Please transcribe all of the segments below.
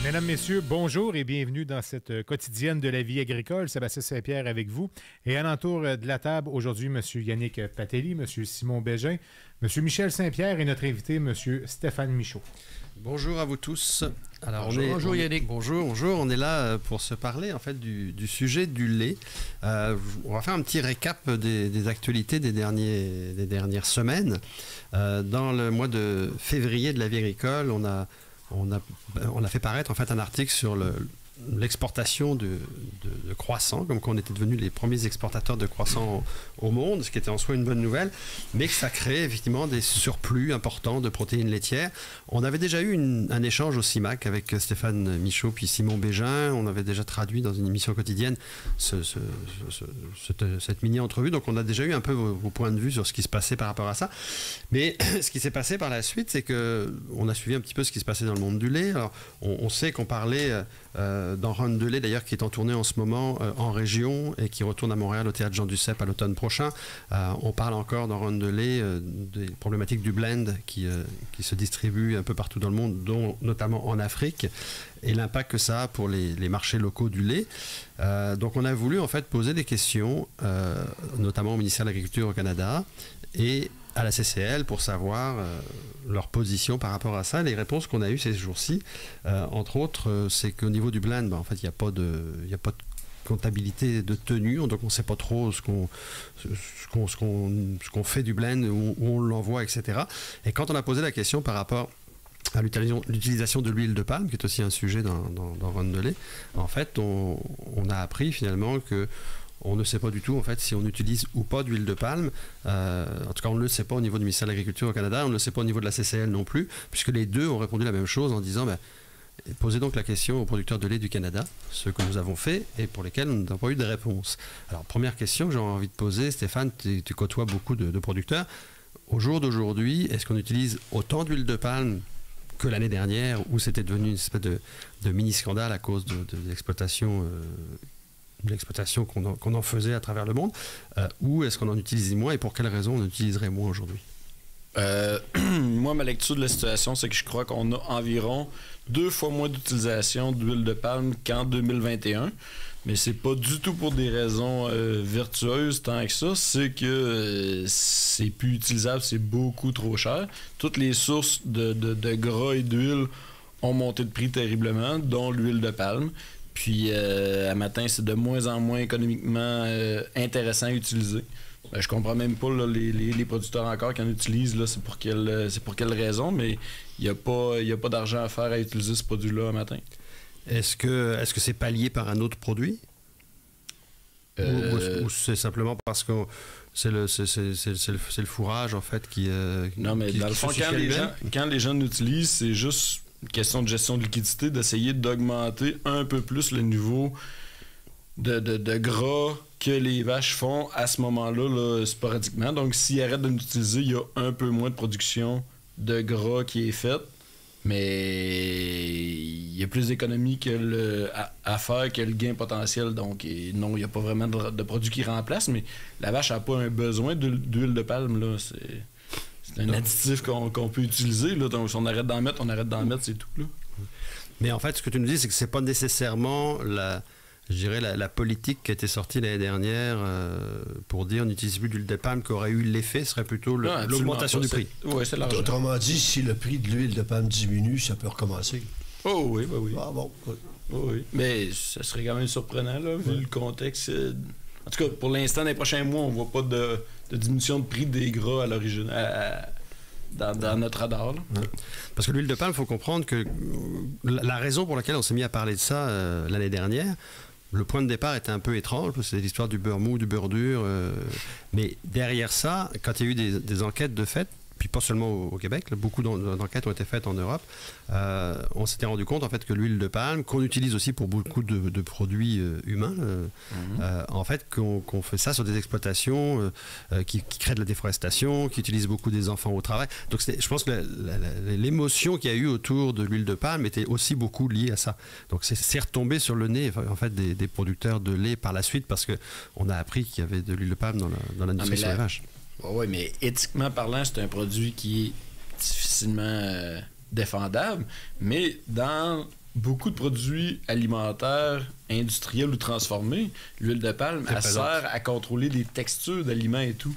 Mesdames, Messieurs, bonjour et bienvenue dans cette quotidienne de la vie agricole. Sébastien Saint-Pierre avec vous. Et alentour de la table, aujourd'hui, M. Yannick Patelli, M. Simon Bégin, M. Michel Saint-Pierre et notre invité, M. Stéphane Michaud. Bonjour à vous tous. Alors, bonjour Yannick. Bonjour. On est là pour se parler en fait du sujet du lait. On va faire un petit récap des actualités des dernières semaines. Dans le mois de février de la vie agricole, on a fait paraître en fait un article sur l'exportation de croissants, comme qu'on était devenus les premiers exportateurs de croissants au monde, ce qui était en soi une bonne nouvelle, mais que ça crée effectivement des surplus importants de protéines laitières. On avait déjà eu un échange au CIMAC avec Stéphane Michaud puis Simon Bégin. On avait déjà traduit dans une émission quotidienne cette mini-entrevue, donc on a déjà eu un peu vos points de vue sur ce qui se passait par rapport à ça. Mais ce qui s'est passé par la suite, c'est qu'on a suivi un petit peu ce qui se passait dans le monde du lait. Alors, on sait qu'on parlait d'un run de lait d'ailleurs qui est en tournée en ce moment en région et qui retourne à Montréal au Théâtre Jean Duceppe à l'automne prochain. On parle encore d'un run de lait, des problématiques du blend qui se distribue un peu partout dans le monde, dont notamment en Afrique, et l'impact que ça a pour les marchés locaux du lait. Donc on a voulu en fait poser des questions, notamment au ministère de l'Agriculture au Canada et à la CCL pour savoir leur position par rapport à ça. Les réponses qu'on a eues ces jours-ci, entre autres, c'est qu'au niveau du blend, en fait, il n'y a pas de comptabilité de tenue, donc on ne sait pas trop ce qu'on fait du blend, où on l'envoie, etc. Et quand on a posé la question par rapport à l'utilisation de l'huile de palme, qui est aussi un sujet dans Run de lait, en fait, on a appris finalement que on ne sait pas du tout en fait si on utilise ou pas d'huile de palme. En tout cas, on ne le sait pas au niveau du ministère de l'Agriculture au Canada, on ne le sait pas au niveau de la CCL non plus, puisque les deux ont répondu la même chose en disant posez donc la question aux producteurs de lait du Canada, ce que nous avons fait et pour lesquels nous n'avons pas eu de réponse. Alors, première question que j'ai envie de poser, Stéphane, tu côtoies beaucoup de producteurs. Au jour d'aujourd'hui, est-ce qu'on utilise autant d'huile de palme que l'année dernière, où c'était devenu une espèce de mini-scandale à cause de l'exploitation qu'on en faisait à travers le monde, ou est-ce qu'on en utilise moins et pour quelles raisons on utiliserait moins aujourd'hui? Moi, ma lecture de la situation, c'est que je crois qu'on a environ 2 fois moins d'utilisation d'huile de palme qu'en 2021. Mais c'est pas du tout pour des raisons vertueuses tant que ça. C'est que c'est plus utilisable, c'est beaucoup trop cher. Toutes les sources de gras et d'huile ont monté de prix terriblement, dont l'huile de palme. Puis, à matin, c'est de moins en moins économiquement intéressant à utiliser. Je comprends même pas là, les producteurs encore qui en utilisent, là, c'est pour quelle raison, mais il n'y a pas d'argent à faire à utiliser ce produit-là à matin. Est-ce que c'est pallié par un autre produit? Ou c'est simplement parce que c'est le fourrage, en fait, qui... non, mais dans le fond, quand les gens l'utilisent, c'est juste une question de gestion de liquidité, d'essayer d'augmenter un peu plus le niveau de gras que les vaches font à ce moment-là, là, sporadiquement. Donc, s'ils arrêtent de l'utiliser, il y a un peu moins de production de gras qui est faite, mais il y a plus d'économie à faire que le gain potentiel. Donc, non, il n'y a pas vraiment de produit qui remplace, mais la vache n'a pas un besoin d'huile de palme, là. C'est un additif qu'on peut utiliser. Là. Donc, si on arrête d'en mettre, c'est tout. Là. Mais en fait, ce que tu nous dis, c'est que c'est pas nécessairement la politique qui a été sortie l'année dernière pour dire n'utilisez plus d'huile de palme qui aurait eu l'effet, serait plutôt l'augmentation du prix. Oui, c'est l'argent. Autrement dit, si le prix de l'huile de palme diminue, ça peut recommencer. Oh oui, bah oui. Ah bon. Oh, oui. Mais ça serait quand même surprenant, là, vu le contexte. En tout cas, pour l'instant, dans les prochains mois, on ne voit pas de diminution de prix des gras à l'origine. Dans notre radar. Là. Parce que l'huile de palme, il faut comprendre que la raison pour laquelle on s'est mis à parler de ça l'année dernière, le point de départ était un peu étrange, parce que c'est l'histoire du beurre mou, du beurre dur. Mais derrière ça, quand il y a eu des enquêtes de fait, puis pas seulement au Québec, là, beaucoup d'enquêtes ont été faites en Europe, on s'était rendu compte en fait que l'huile de palme, qu'on utilise aussi pour beaucoup de produits humains, en fait qu'on fait ça sur des exploitations qui créent de la déforestation, qui utilisent beaucoup des enfants au travail. Donc je pense que l'émotion qu'il y a eu autour de l'huile de palme était aussi beaucoup liée à ça. Donc c'est retombé sur le nez en fait des producteurs de lait par la suite, parce qu'on a appris qu'il y avait de l'huile de palme dans l'industrie sur les vaches. Oui, mais éthiquement parlant, c'est un produit qui est difficilement défendable. Mais dans beaucoup de produits alimentaires, industriels ou transformés, l'huile de palme, elle sert à contrôler les textures d'aliments et tout.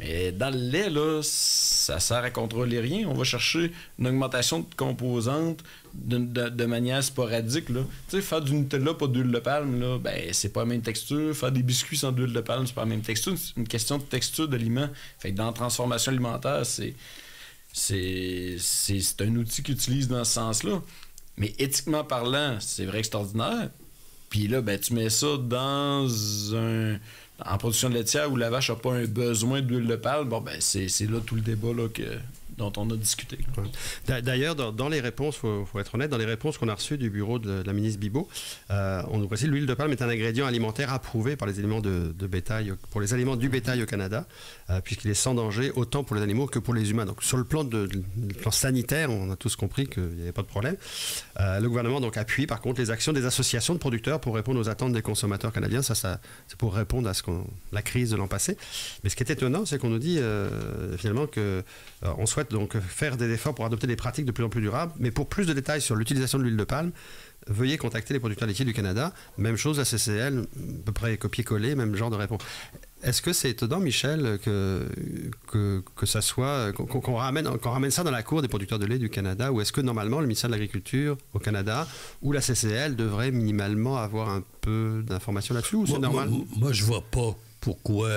Mais dans le lait, là, ça sert à contrôler rien. On va chercher une augmentation de composantes de manière sporadique. Tu sais, faire du Nutella pas d'huile de palme, là, ben, c'est pas la même texture. Faire des biscuits sans d'huile de palme, c'est pas la même texture. C'est une question de texture d'aliments. Fait que dans la transformation alimentaire, c'est un outil qu'ils utilisent dans ce sens-là. Mais éthiquement parlant, c'est vrai extraordinaire. Puis là, ben, tu mets ça en production de laitière où la vache n'a pas un besoin d'huile de palme, bon, ben, c'est là tout le débat là, dont on a discuté. Ouais. D'ailleurs, dans les réponses, il faut être honnête, dans les réponses qu'on a reçues du bureau de la ministre Bibeau, on nous précise que l'huile de palme est un ingrédient alimentaire approuvé par les aliments de bétail, pour les aliments du bétail au Canada, puisqu'il est sans danger autant pour les animaux que pour les humains. Donc sur le plan sanitaire, on a tous compris qu'il n'y avait pas de problème. Le gouvernement donc appuie par contre les actions des associations de producteurs pour répondre aux attentes des consommateurs canadiens. Ça c'est pour répondre à la crise de l'an passé. Mais ce qui est étonnant, c'est qu'on nous dit finalement que on souhaite donc faire des efforts pour adopter des pratiques de plus en plus durables. Mais pour plus de détails sur l'utilisation de l'huile de palme, veuillez contacter les producteurs laitiers du Canada. Même chose, la CCL, à peu près copier-coller, même genre de réponse. Est-ce que c'est étonnant, Michel, que ça soit qu'on ramène ça dans la cour des producteurs de lait du Canada, ou est-ce que normalement le ministère de l'Agriculture au Canada ou la CCL devrait minimalement avoir un peu d'informations là-dessus, ou c'est normal? Moi, je vois pas pourquoi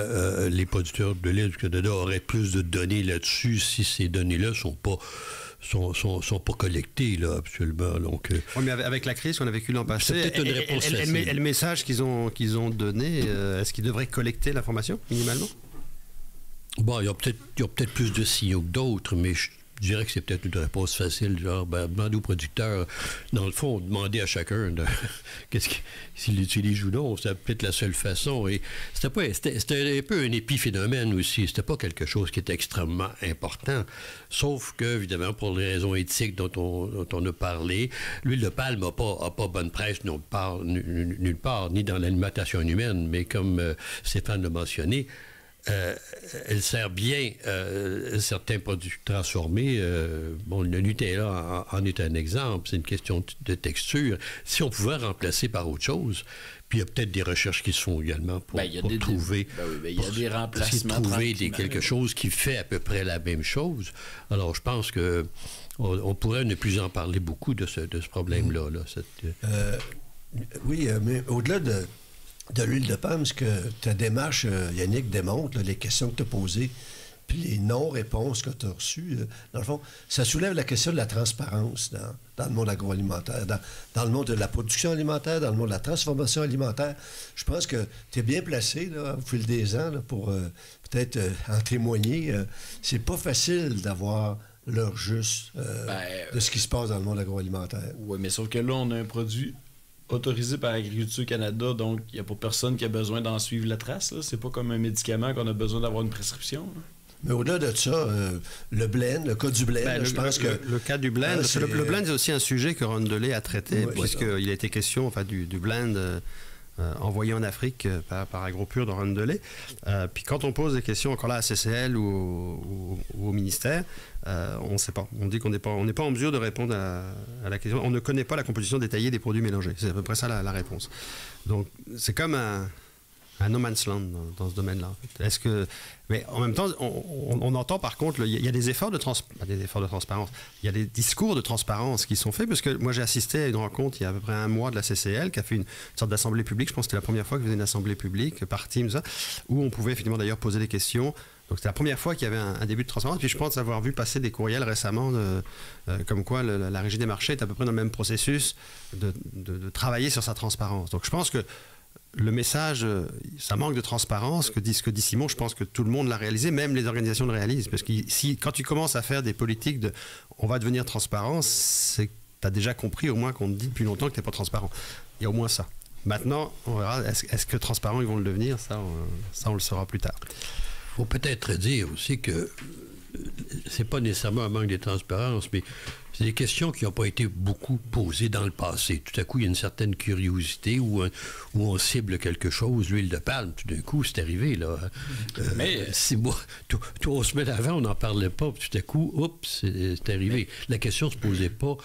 les producteurs de lait du Canada auraient plus de données là-dessus si ces données-là sont pas collectées là, absolument. Donc, oui, mais avec la crise qu'on a vécue l'an passé, c'est peut-être une réponse facile. Et le message qu'ils ont donné, est-ce qu'ils devraient collecter l'information minimalement? Bon, il y a peut-être plus de signaux que d'autres, mais je dirais que c'est peut-être une réponse facile, genre, demander aux producteurs, dans le fond, demander à chacun s'il l'utilise ou non, c'est peut-être la seule façon. Et c'était un peu un épiphénomène aussi, c'était pas quelque chose qui était extrêmement important, sauf que, évidemment, pour les raisons éthiques dont on a parlé, l'huile de palme n'a pas bonne presse nulle part, ni dans l'alimentation humaine, mais comme Stéphane l'a mentionné, elle sert bien certains produits transformés. Le Nutella en est un exemple. C'est une question de texture. Si on pouvait remplacer par autre chose, puis il y a peut-être des recherches qui se font également pour trouver... il y a des remplacements. Trouver quelque chose qui fait à peu près la même chose. Alors, je pense que on pourrait ne plus en parler beaucoup de ce problème-là. Oui, mais au-delà de l'huile de palme, ce que ta démarche, Yannick, démontre, là, les questions que tu as posées, puis les non-réponses que tu as reçues, dans le fond, ça soulève la question de la transparence dans le monde agroalimentaire, dans le monde de la production alimentaire, dans le monde de la transformation alimentaire. Je pense que tu es bien placé là, au fil des ans là, pour peut-être en témoigner. C'est pas facile d'avoir l'heure juste de ce qui se passe dans le monde agroalimentaire. Oui, mais sauf que là, on a un produit autorisé par Agriculture Canada, donc il n'y a pas personne qui a besoin d'en suivre la trace. Là. C'est pas comme un médicament qu'on a besoin d'avoir une prescription. Là. Mais au-delà de ça, le blend, le cas du blend, je pense que... Le cas du blend, le blend, c'est aussi un sujet que Ron Delay a traité, puisqu'il a été question du blend envoyé en Afrique par AgroPure dans Ron Delay. Puis quand on pose des questions encore là à CCL ou au ministère, on ne sait pas. On dit qu'on n'est pas en mesure de répondre à la question. On ne connaît pas la composition détaillée des produits mélangés. C'est à peu près ça la réponse. Donc, c'est comme un no man's land dans ce domaine-là. En fait. Mais en même temps, on entend par contre, il y a des efforts de transparence. Il y a des discours de transparence qui sont faits, parce que moi j'ai assisté à une rencontre il y a à peu près un mois de la CCL qui a fait une sorte d'assemblée publique. Je pense que c'était la première fois qu'ils faisaient une assemblée publique par Teams, où on pouvait effectivement d'ailleurs poser des questions. Donc c'était la première fois qu'il y avait un début de transparence. Puis je pense avoir vu passer des courriels récemment comme quoi la Régie des marchés est à peu près dans le même processus de travailler sur sa transparence. Donc je pense que le message, ça manque de transparence, ce que dit Simon, je pense que tout le monde l'a réalisé, même les organisations le réalisent. Parce que quand tu commences à faire des politiques de on va devenir transparent, c'est que tu as déjà compris au moins qu'on te dit depuis longtemps que tu n'es pas transparent. Il y a au moins ça. Maintenant, on verra, est-ce que transparent ils vont le devenir? Ça, on le saura plus tard. Il faut peut-être dire aussi que c'est pas nécessairement un manque de transparence, mais c'est des questions qui n'ont pas été beaucoup posées dans le passé. Tout à coup, il y a une certaine curiosité où on cible quelque chose, l'huile de palme, tout d'un coup, c'est arrivé, là. Mais 3 semaines avant, on n'en parlait pas, puis tout à coup, oups, c'est arrivé. La question ne se posait pas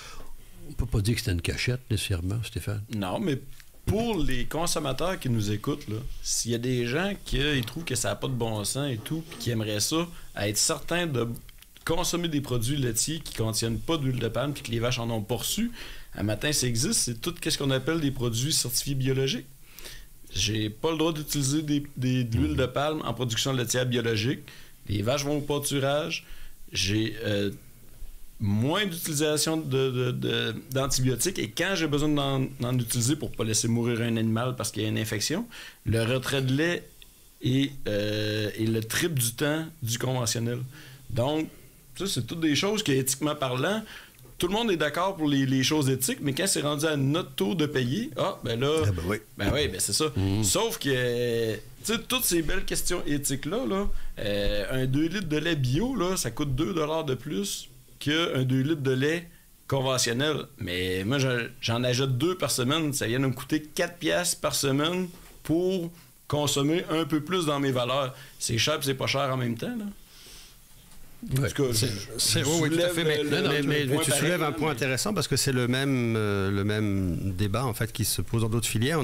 On ne peut pas dire que c'était une cachette, nécessairement, Stéphane. Non, mais pour les consommateurs qui nous écoutent, là, s'il y a des gens qui ils trouvent que ça n'a pas de bon sens et tout, puis qui aimeraient ça, à être certains de consommer des produits laitiers qui ne contiennent pas d'huile de palme puis que les vaches en ont pas reçu, un matin, ça existe, c'est tout ce qu'on appelle des produits certifiés biologiques. J'ai pas le droit d'utiliser de l'huile de palme en production laitière biologique. Les vaches vont au pâturage. J'ai moins d'utilisation d'antibiotiques et quand j'ai besoin d'en utiliser pour ne pas laisser mourir un animal parce qu'il y a une infection, le retrait de lait est le triple du temps du conventionnel. Donc, ça, c'est toutes des choses qui, éthiquement parlant, tout le monde est d'accord pour les choses éthiques, mais quand c'est rendu à notre tour de payer, ben là, c'est ça. Sauf que, tu sais, toutes ces belles questions éthiques-là, un 2 litres de lait bio, là, ça coûte 2 $ de plus qu'un 2 litres de lait conventionnel. Mais moi, j'en achète 2 par semaine. Ça vient de me coûter 4 piastres par semaine pour consommer un peu plus dans mes valeurs. C'est cher et c'est pas cher en même temps, là. Oui, tout à fait. Mais tu soulèves un point intéressant parce que c'est le même débat en fait qui se pose dans d'autres filières.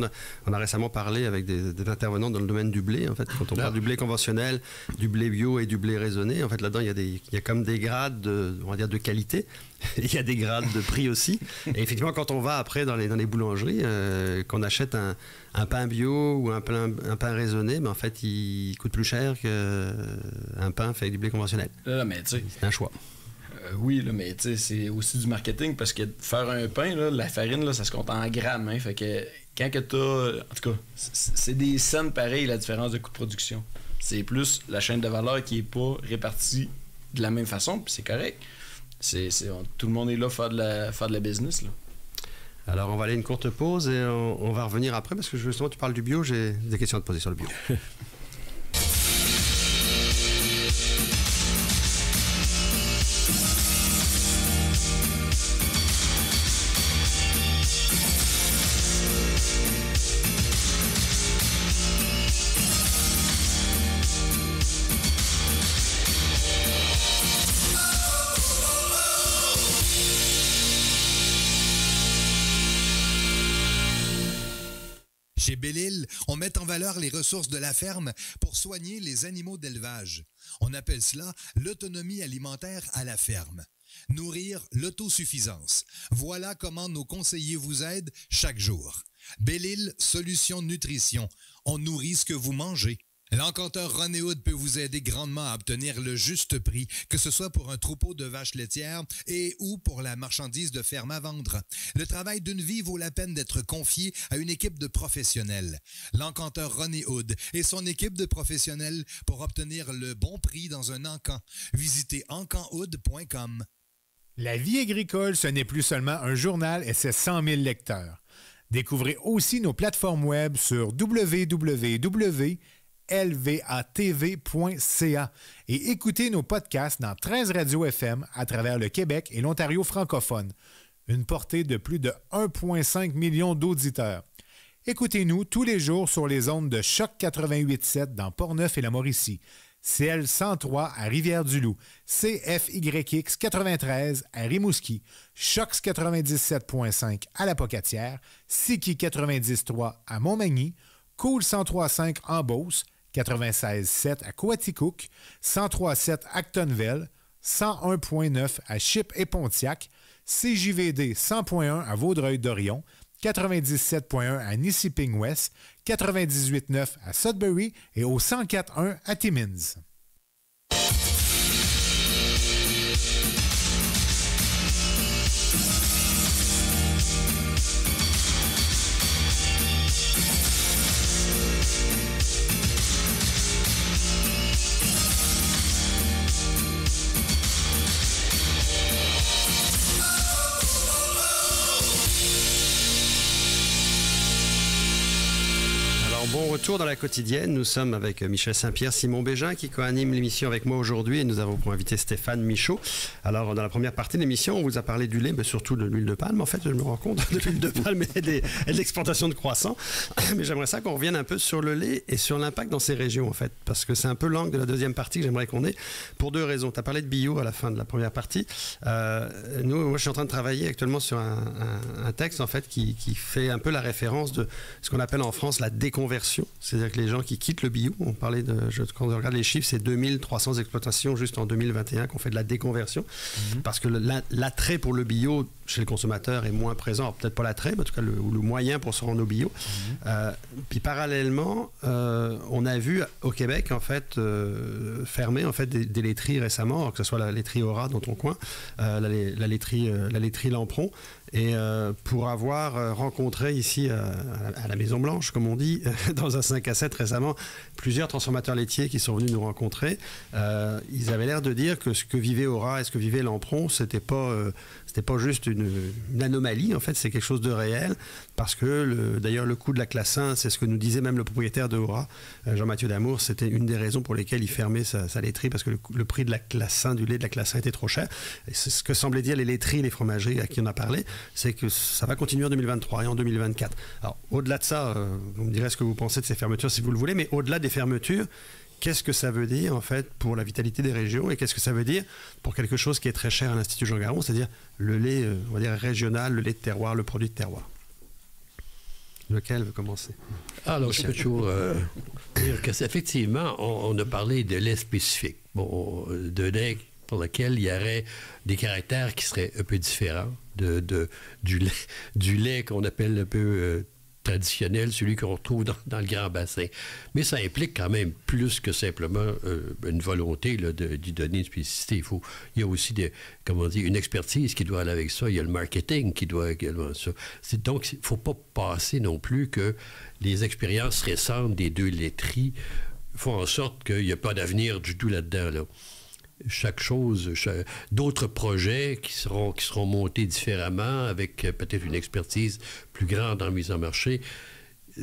On a récemment parlé avec des intervenants dans le domaine du blé. En fait, quand on parle du blé conventionnel, du blé bio et du blé raisonné, en fait là-dedans il y a comme des grades de qualité. Il y a des grades de prix aussi. Et effectivement, quand on va après dans les boulangeries, qu'on achète un pain bio ou un pain raisonné, mais en fait, il coûte plus cher qu'un pain fait avec du blé conventionnel. Là, mais c'est un choix. Oui, là, mais c'est aussi du marketing parce que faire un pain, là, la farine, là, ça se compte en grammes. Hein, fait que quand que t'as... En tout cas, c'est des cents pareils la différence de coût de production. C'est plus la chaîne de valeur qui n'est pas répartie de la même façon, puis c'est correct. Tout le monde est là pour faire de la business, là. Alors, on va aller une courte pause et on va revenir après parce que justement, tu parles du bio, j'ai des questions à te poser sur le bio. Chez Belle-Île, on met en valeur les ressources de la ferme pour soigner les animaux d'élevage. On appelle cela l'autonomie alimentaire à la ferme. Nourrir l'autosuffisance. Voilà comment nos conseillers vous aident chaque jour. Belle-Île Solutions Nutrition. On nourrit ce que vous mangez. L'encanteur René Hood peut vous aider grandement à obtenir le juste prix, que ce soit pour un troupeau de vaches laitières et ou pour la marchandise de ferme à vendre. Le travail d'une vie vaut la peine d'être confié à une équipe de professionnels. L'encanteur René Hood et son équipe de professionnels pour obtenir le bon prix dans un encan. Visitez encanhood.com. La vie agricole, ce n'est plus seulement un journal et ses 100 000 lecteurs. Découvrez aussi nos plateformes web sur www.lvatv.ca et écoutez nos podcasts dans 13 radios FM à travers le Québec et l'Ontario francophone. Une portée de plus de 1,5 million d'auditeurs. Écoutez-nous tous les jours sur les ondes de Choc 88.7 dans Portneuf et la Mauricie, CL 103 à Rivière-du-Loup, CFYX 93 à Rimouski, Chox 97.5 à La Pocatière, Siki 90.3 à Montmagny, Cool 103.5 en Beauce, 96.7 à Coaticook, 103.7 à Actonville, 101.9 à Chypre et Pontiac, CJVD 100.1 à Vaudreuil-Dorion, 97.1 à Nissiping-Ouest, 98.9 à Sudbury et au 104.1 à Timmins. bon retour dans la quotidienne. Nous sommes avec Michel Saint-Pierre, Simon Bégin qui co-anime l'émission avec moi aujourd'hui et nous avons pour invité Stéphane Michaud. Alors, dans la première partie de l'émission, on vous a parlé du lait, mais surtout de l'huile de palme. En fait, je me rends compte de l'huile de palme et de l'exportation de croissants. Mais j'aimerais ça qu'on revienne un peu sur le lait et sur l'impact dans ces régions, en fait, parce que c'est un peu l'angle de la deuxième partie que j'aimerais qu'on ait pour deux raisons. Tu as parlé de bio à la fin de la première partie. Moi, je suis en train de travailler actuellement sur un texte, en fait, qui fait un peu la référence de ce qu'on appelle en France la déconversion. C'est-à-dire que les gens qui quittent le bio, on parlait quand on regarde les chiffres, c'est 2300 exploitations juste en 2021 qu'on fait de la déconversion. Parce que l'attrait pour le bio chez le consommateur est moins présent. Alors, peut-être pas l'attrait, mais en tout cas le moyen pour se rendre au bio. Puis parallèlement, on a vu au Québec, en fait, fermer en fait, des laiteries récemment, que ce soit la laiterie Aura dans ton coin, la laiterie Lampron. Et pour avoir rencontré ici à la Maison-Blanche, comme on dit, dans un 5 à 7 récemment, plusieurs transformateurs laitiers qui sont venus nous rencontrer, ils avaient l'air de dire que ce que vivait Aura et ce que vivait Lampron, c'était pas juste une anomalie, en fait, c'est quelque chose de réel, parce que d'ailleurs le coût de la classe 1, c'est ce que nous disait même le propriétaire de Aura, Jean-Mathieu Damour, c'était une des raisons pour lesquelles il fermait sa laiterie, parce que le prix de la classe 1, du lait de la classe 1 était trop cher. Et c'est ce que semblaient dire les laiteries, les fromageries à qui on a parlé, c'est que ça va continuer en 2023 et en 2024. Alors, au-delà de ça, vous me direz ce que vous pensez de ces fermetures si vous le voulez, mais au-delà des fermetures, qu'est-ce que ça veut dire, en fait, pour la vitalité des régions et qu'est-ce que ça veut dire pour quelque chose qui est très cher à l'Institut Jean Garon, c'est-à-dire le lait, on va dire, régional, le lait de terroir, le produit de terroir. Lequel veut commencer? Alors, je peux toujours dire qu'effectivement, on a parlé de lait spécifique. Bon, de lait pour lequel il y aurait des caractères qui seraient un peu différents du lait qu'on appelle un peu traditionnel, celui qu'on retrouve dans le grand bassin. Mais ça implique quand même plus que simplement une volonté d'y donner une spécificité. Il y a aussi une expertise qui doit aller avec ça. Il y a le marketing qui doit également ça. Donc, il ne faut pas passer non plus que les expériences récentes des deux laiteries font en sorte qu'il n'y a pas d'avenir du tout là-dedans, là. D'autres projets qui seront montés différemment avec peut-être une expertise plus grande en mise en marché.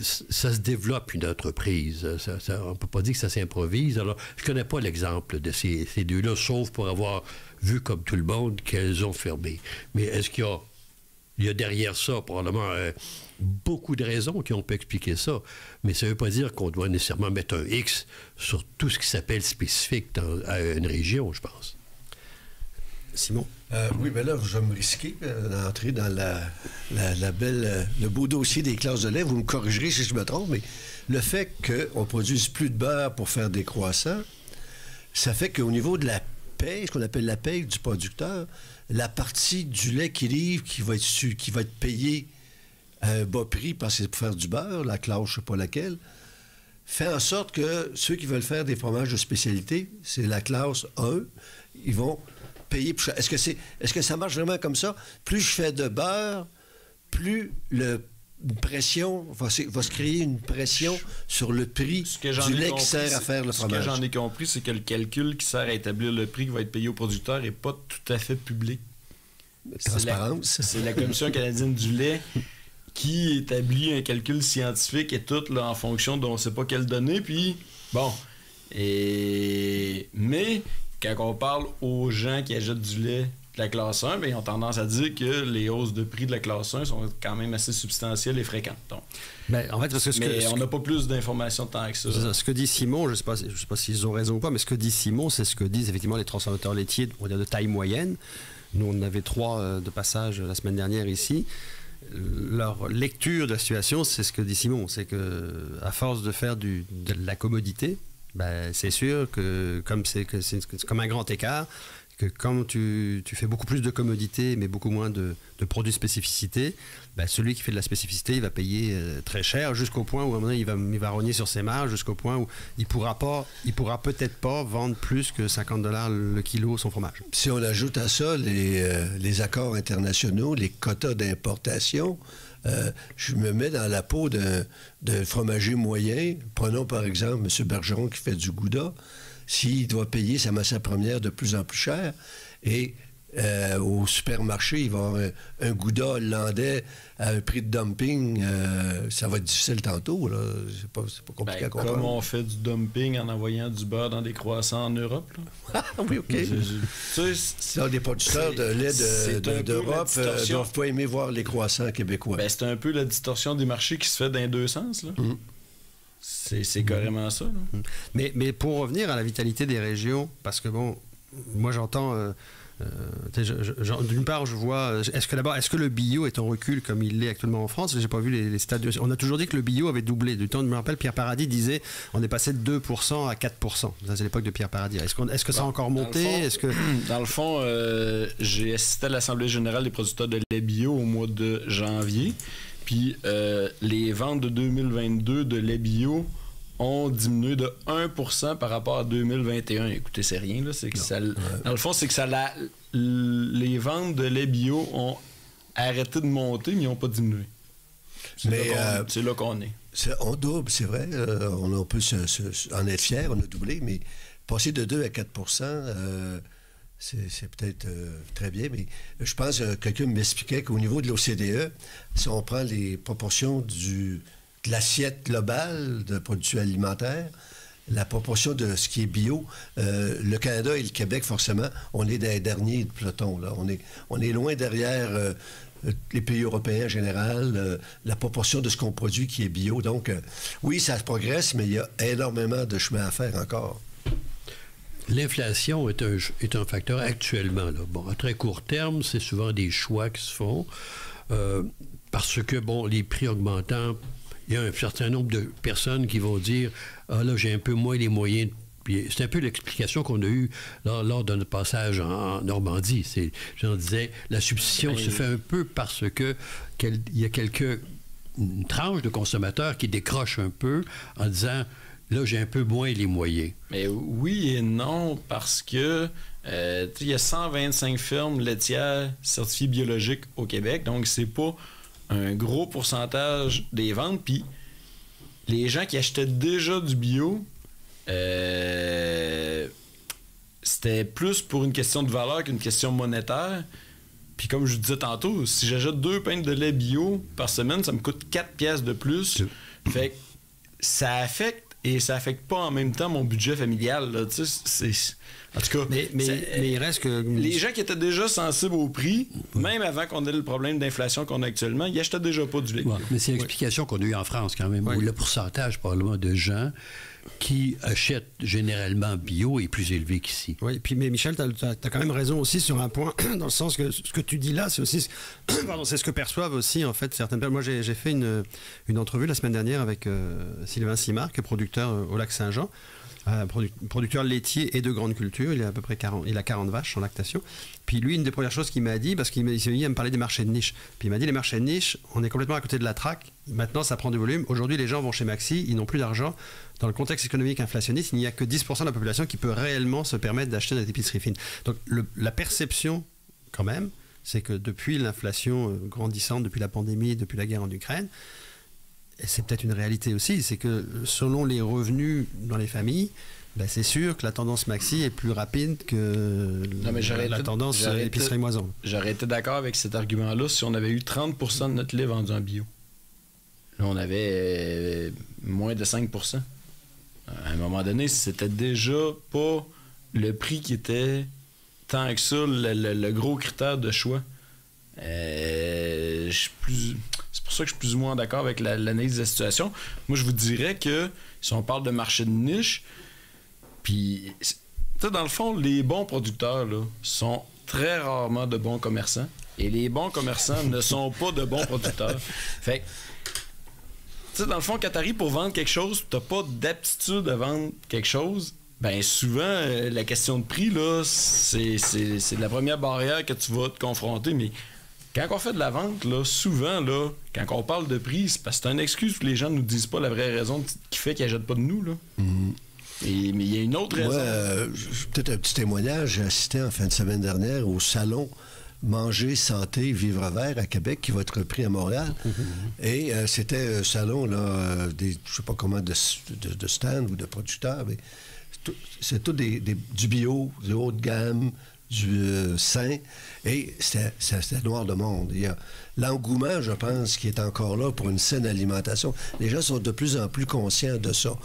Ça se développe une entreprise. On ne peut pas dire que ça s'improvise. Alors, je ne connais pas l'exemple de ces deux-là, sauf pour avoir vu comme tout le monde qu'elles ont fermé. Mais est-ce qu'il y a derrière ça probablement beaucoup de raisons qui ont pu expliquer ça, mais ça ne veut pas dire qu'on doit nécessairement mettre un X sur tout ce qui s'appelle spécifique à une région, je pense. Simon? Oui, mais là, je vais me risquer d'entrer dans le beau dossier des classes de lait. Vous me corrigerez si je me trompe, mais le fait qu'on ne produise plus de beurre pour faire des croissants, ça fait qu'au niveau de la paie, ce qu'on appelle la paie du producteur, la partie du lait qu'il livre qui va être payée à un bas prix parce que c'est pour faire du beurre, la classe, je ne sais pas laquelle, fait en sorte que ceux qui veulent faire des fromages de spécialité, c'est la classe 1, ils vont payer plus cher. Est-ce que ça marche vraiment comme ça? Plus je fais de beurre, plus une pression va se créer une pression sur le prix du lait qui sert à faire le fromage. Ce que j'en ai compris, c'est que le calcul qui sert à établir le prix qui va être payé au producteur n'est pas tout à fait public. Transparence. C'est la Commission canadienne du lait qui établit un calcul scientifique et tout là, en fonction d'on ne sait pas quelles données. Puis, bon. Mais, quand on parle aux gens qui achètent du lait de la classe 1, bien, ils ont tendance à dire que les hausses de prix de la classe 1 sont quand même assez substantielles et fréquentes. Donc, en fait, parce que on n'a pas plus d'informations tant que ça. Ce que dit Simon, je ne sais pas s'ils ont raison ou pas, mais ce que dit Simon, c'est ce que disent effectivement les transformateurs laitiers, on va dire de taille moyenne. Nous, on en avait 3 de passage la semaine dernière ici. Leur lecture de la situation, c'est ce que dit Simon, c'est que à force de faire de la commodité, c'est sûr que c'est comme un grand écart, que quand tu fais beaucoup plus de commodité mais beaucoup moins de produits de spécificité, celui qui fait de la spécificité, il va payer très cher jusqu'au point où à un moment donné, il va rogner sur ses marges, jusqu'au point où il pourra peut-être pas vendre plus que 50 $ le kilo son fromage. Si on ajoute à ça les accords internationaux, les quotas d'importation, je me mets dans la peau d'un fromager moyen. Prenons par exemple M. Bergeron qui fait du Gouda. S'il doit payer sa matière première de plus en plus cher et au supermarché, il va y avoir un Gouda hollandais à un prix de dumping. Ça va être difficile tantôt. Là. C'est pas compliqué à comprendre. Comme on fait du dumping en envoyant du beurre dans des croissants en Europe. Là. Oui, OK. Là, des producteurs de lait d'Europe ne doivent pas aimer voir les croissants québécois. C'est un peu la distorsion des marchés qui se fait dans les deux sens. Là. C'est carrément ça. Là. Mais pour revenir à la vitalité des régions, parce que bon, moi j'entends... d'une part, je vois. Est-ce que le bio est en recul comme il l'est actuellement en France? J'ai pas vu les stades. On a toujours dit que le bio avait doublé. Du temps, je me rappelle, Pierre Paradis disait on est passé de 2% à 4%. Ça, c'est l'époque de Pierre Paradis. Est-ce que ça a encore monté? Dans le fond, j'ai assisté à l'Assemblée générale des producteurs de lait bio au mois de janvier. Puis les ventes de 2022 de lait bio ont diminué de 1% par rapport à 2021. Écoutez, c'est rien. Là. C'est que ça, dans le fond, c'est que les ventes de lait bio ont arrêté de monter, mais ils n'ont pas diminué. C'est là qu'on est. On double, c'est vrai. On peut en être fier, on a doublé, mais passer de 2 à 4%, c'est peut-être très bien, mais je pense que quelqu'un m'expliquait qu'au niveau de l'OCDE, si on prend les proportions de l'assiette globale de produits alimentaires, la proportion de ce qui est bio, le Canada et le Québec, forcément, on est dans les derniers de peloton. Là. On est loin derrière les pays européens en général, la proportion de ce qu'on produit qui est bio. Donc, oui, ça progresse, mais il y a énormément de chemin à faire encore. L'inflation est un facteur actuellement. Là. Bon, à très court terme, c'est souvent des choix qui se font parce que, bon, les prix augmentant, il y a un certain nombre de personnes qui vont dire « Ah là, j'ai un peu moins les moyens. » Puis c'est un peu l'explication qu'on a eue lors de notre passage en Normandie. J'en disais, la substitution se fait un peu parce que il y a une tranche de consommateurs qui décrochent un peu en disant « Là, j'ai un peu moins les moyens. » Mais oui et non, parce que il y a 125 fermes laitières certifiées biologiques au Québec, donc c'est pas un gros pourcentage des ventes, puis les gens qui achetaient déjà du bio, c'était plus pour une question de valeur qu'une question monétaire. Puis comme je vous disais tantôt, si j'achète 2 pintes de lait bio par semaine, ça me coûte 4 piastres de plus. Fait que ça affecte et ça affecte pas en même temps mon budget familial. Là. Tu sais, en tout cas, mais il reste que... Les gens qui étaient déjà sensibles au prix, même avant qu'on ait le problème d'inflation qu'on a actuellement, ils achetaient déjà pas du lait. Ouais, mais c'est l'explication qu'on a eue en France quand même, où le pourcentage probablement de gens qui achètent généralement bio est plus élevé qu'ici. Oui, puis mais Michel, tu as quand même raison aussi sur un point, dans le sens que ce que tu dis là, c'est aussi c'est ce que perçoivent aussi en fait certaines personnes. Moi, j'ai fait une entrevue la semaine dernière avec Sylvain Simard, qui est producteur au Lac-Saint-Jean, producteur laitier et de grande culture. Il a à peu près 40 vaches en lactation. Puis lui, une des premières choses qu'il m'a dit, parce qu'il s'est mis à me parler des marchés de niche. Puis il m'a dit, les marchés de niche, on est complètement à côté de la traque. Maintenant, ça prend du volume. Aujourd'hui, les gens vont chez Maxi, ils n'ont plus d'argent. Dans le contexte économique inflationniste, il n'y a que 10% de la population qui peut réellement se permettre d'acheter dans des épiceries fines. Donc la perception, quand même, c'est que depuis l'inflation grandissante, depuis la pandémie, depuis la guerre en Ukraine, et c'est peut-être une réalité aussi, c'est que selon les revenus dans les familles, ben c'est sûr que la tendance Maxi est plus rapide que la tendance épicerie moison. J'aurais été d'accord avec cet argument-là si on avait eu 30% de notre lait vendu en bio. Là, on avait moins de 5%. À un moment donné, c'était déjà pas le prix qui était tant que ça le gros critère de choix. C'est pour ça que je suis plus ou moins d'accord avec l'analyse de la situation. Moi, je vous dirais que si on parle de marché de niche, puis, dans le fond, les bons producteurs là, sont très rarement de bons commerçants. Et les bons commerçants ne sont pas de bons producteurs. Fait que, dans le fond, quand t'arrives pour vendre quelque chose, t'as pas d'aptitude à vendre quelque chose, ben souvent, la question de prix, là, c'est la première barrière que tu vas te confronter. Mais quand on fait de la vente, là, souvent, là, quand on parle de prix, c'est parce que c'est une excuse que les gens ne nous disent pas la vraie raison qui fait qu'ils n'achètent pas de nous. Là. Mm-hmm. Mais il y a une autre raison. Moi, peut-être un petit témoignage. J'ai assisté en fin de semaine dernière au salon Manger, Santé, Vivre Vert à Québec qui va être repris à Montréal. Mm-hmm. Et c'était un salon, là, je ne sais pas comment, de stands ou de producteurs, mais c'est tout du bio, du haut de gamme, sain, et c'était noir de monde. Il y a l'engouement, je pense, qui est encore là pour une saine alimentation. Les gens sont de plus en plus conscients de ça.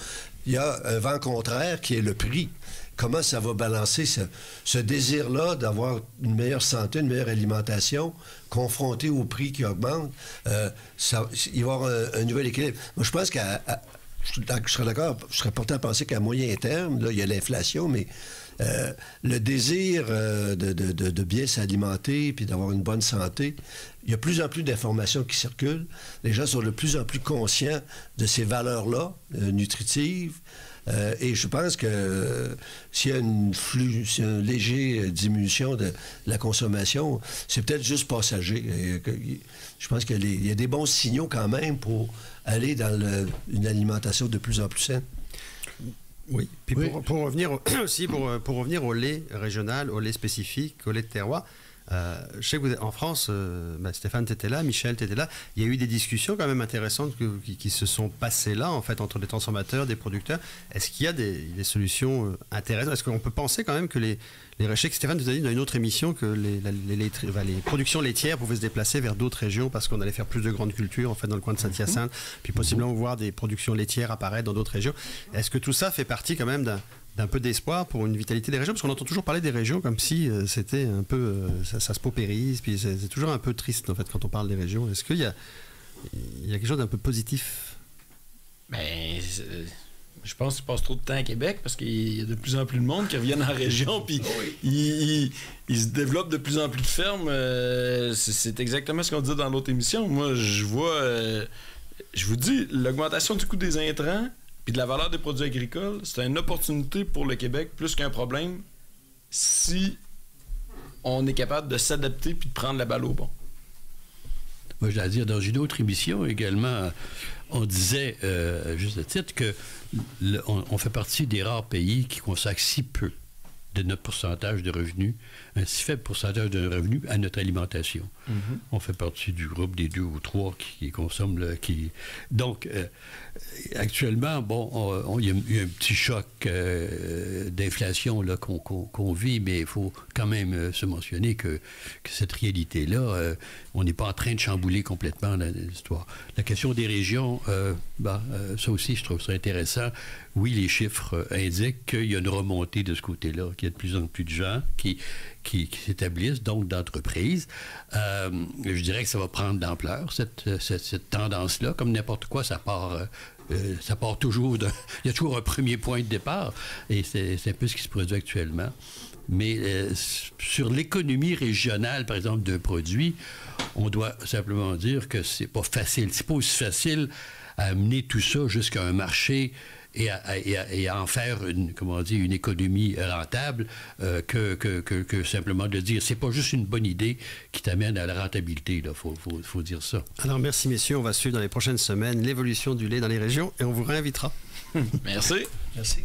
Il y a un vent contraire qui est le prix. Comment ça va balancer ce désir-là d'avoir une meilleure santé, une meilleure alimentation, confronté au prix qui augmente? Il va y avoir un nouvel équilibre. Moi, je pense je serais d'accord, je serais porté à penser qu'à moyen terme, là, il y a l'inflation, mais le désir de bien s'alimenter puis d'avoir une bonne santé, il y a de plus en plus d'informations qui circulent. Les gens sont de plus en plus conscients de ces valeurs-là, nutritives. Et je pense que s'il y a une légère diminution de la consommation, c'est peut-être juste passager. Je pense qu'il y a des bons signaux quand même pour aller dans une alimentation de plus en plus saine. Oui. Puis pour revenir aussi, pour revenir au lait régional, au lait spécifique, au lait de terroir. Je sais que vous êtes en France, Stéphane, tu étais là, Michel, tu étais là. Il y a eu des discussions quand même intéressantes qui se sont passées là, en fait, entre les transformateurs, des producteurs. Est-ce qu'il y a des solutions intéressantes? Est-ce qu'on peut penser quand même que je sais que Stéphane nous a dit dans une autre émission que les productions laitières pouvaient se déplacer vers d'autres régions parce qu'on allait faire plus de grandes cultures, en fait, dans le coin de Saint-Hyacinthe, puis possiblement voir des productions laitières apparaître dans d'autres régions. Est-ce que tout ça fait partie quand même d'un peu d'espoir pour une vitalité des régions, parce qu'on entend toujours parler des régions comme si c'était un peu ça se paupérise, puis c'est toujours un peu triste en fait quand on parle des régions. Est-ce qu'il y a quelque chose d'un peu positif? Je pense qu'il passe trop de temps à Québec parce qu'il y a de plus en plus de monde qui reviennent en région, puis il se développe de plus en plus de fermes. C'est exactement ce qu'on disait dans l'autre émission. Moi, je vois, je vous dis, l'augmentation du coût des intrants puis de la valeur des produits agricoles, c'est une opportunité pour le Québec plus qu'un problème si on est capable de s'adapter puis de prendre la balle au bon. Moi, j'allais dire, dans une autre émission également, on disait, juste à titre, que on fait partie des rares pays qui consacrent si peu de notre pourcentage de revenus, un si faible pourcentage de revenus à notre alimentation. Mm-hmm. On fait partie du groupe des 2 ou 3 qui consomment... Donc, actuellement, il y a eu un petit choc d'inflation là, qu'on vit, mais il faut quand même se mentionner que cette réalité-là, on n'est pas en train de chambouler complètement l'histoire. La question des régions, ça aussi, je trouve ça intéressant. Oui, les chiffres indiquent qu'il y a une remontée de ce côté-là, qu'il y a de plus en plus de gens qui s'établissent, donc d'entreprises. Je dirais que ça va prendre d'ampleur, cette tendance-là. Comme n'importe quoi, ça part toujours il y a toujours un premier point de départ, et c'est un peu ce qui se produit actuellement. Mais sur l'économie régionale, par exemple, d'un produit, on doit simplement dire que c'est pas facile. C'est pas aussi facile à amener tout ça jusqu'à un marché et à en faire une économie rentable que simplement de dire c'est pas juste une bonne idée qui t'amène à la rentabilité. Il faut dire ça. Alors merci messieurs, on va suivre dans les prochaines semaines l'évolution du lait dans les régions et on vous réinvitera. Merci. Merci.